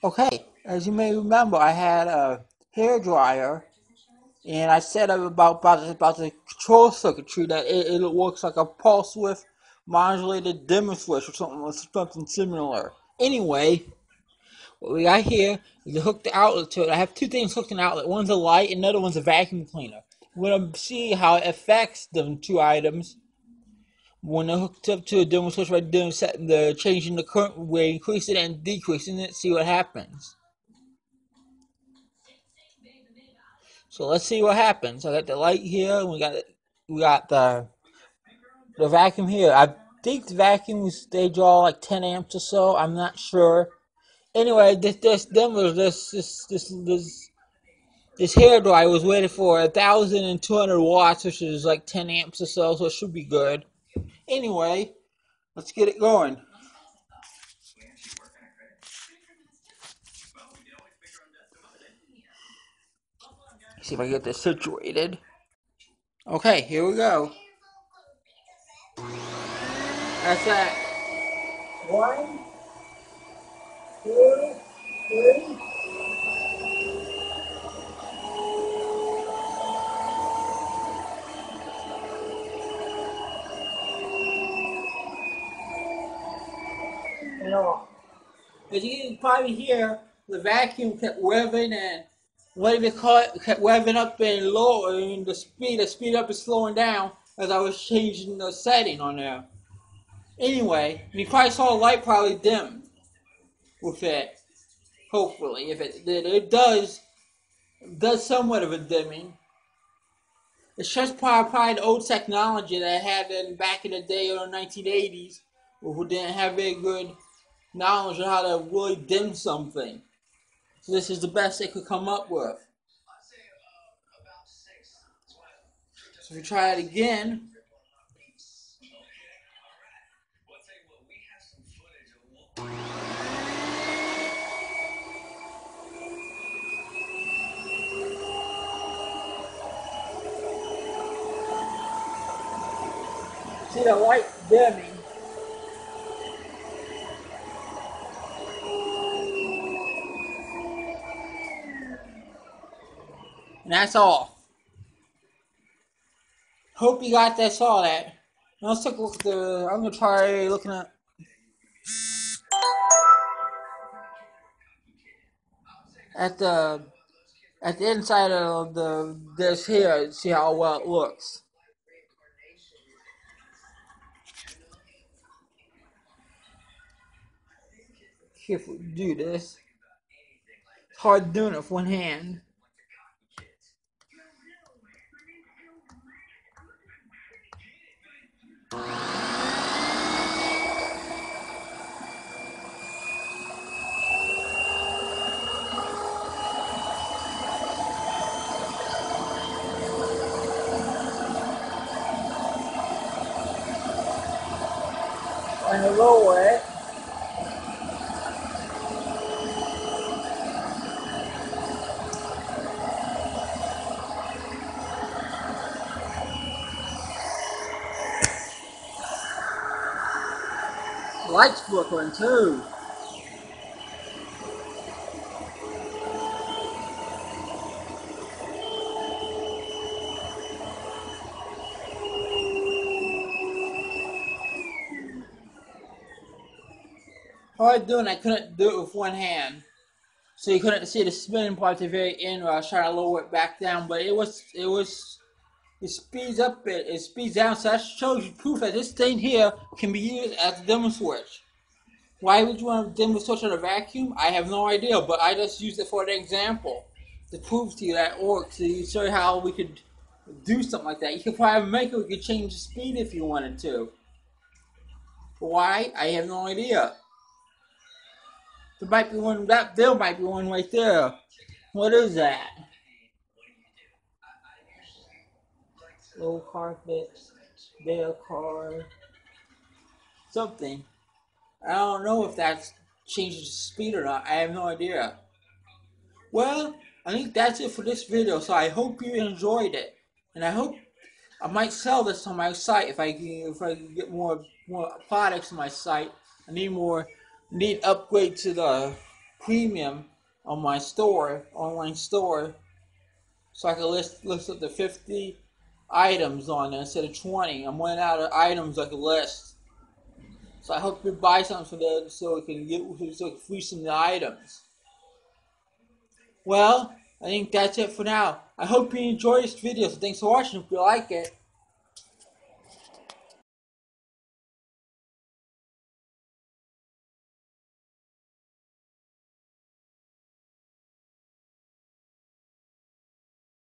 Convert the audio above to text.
Okay, as you may remember, I had a hair dryer, and I said about the control circuitry that it works like a pulse width modulated dimmer switch or something similar. Anyway, what we got here is to hook the outlet to it. I have two things hooked in the outlet. One's a light, and another one's a vacuum cleaner. We're gonna see how it affects them two items when they're hooked up to a dimmer switch by doing the changing the current, we're increasing it and decreasing it. See what happens. So let's see what happens. I got the light here, and we got the vacuum here. I think the vacuums they draw like 10 amps or so. I'm not sure. Anyway, this hair dryer was rated for 1,200 watts, which is like 10 amps or so. So it should be good. Anyway, let's get it going. See if I can get this situated. Okay, here we go. That's that. One, two, three. And off. As you can probably hear, the vacuum kept revving and whatever you call it, kept revving up and lowering the speed up is slowing down as I was changing the setting on there. Anyway, you probably saw the light probably dim with it. Hopefully, if it did, it does somewhat of a dimming. It's just probably the old technology that I had back in the day or the 1980s, who didn't have very good knowledge of how to really dim something. So this is the best they could come up with. So if we try it again, see the light dimming. And that's all. Hope you got that, saw that. Now let's take a look at I'm gonna try looking at the at the inside of this here, see how well it looks. See if we do this. It's hard doing it with one hand. And to lower it, the light's flickering too. Hard doing, I couldn't do it with one hand. So you couldn't see the spinning part at the very end where I was trying to lower it back down, but it speeds up it speeds down, so that shows you proof that this thing here can be used as a dimmer switch. Why would you want a dimmer switch on a vacuum? I have no idea, but I just used it for an example to prove to you that it works, to show you how we could do something like that. You could probably make it, we could change the speed if you wanted to. Why? I have no idea. There might be one, there might be one right there. What is that? Low carpet, bare car, something. I don't know if that changes the speed or not. I have no idea. Well, I think that's it for this video. So I hope you enjoyed it, and I hope I might sell this on my site if I can get more products on my site. I need upgrade to the premium on my store, online store, so I can list up the 50 items on there instead of 20. I'm running out of items I can list. So I hope you buy something for that so we can free some of the items. Well, I think that's it for now. I hope you enjoyed this video. So thanks for watching. If you like it,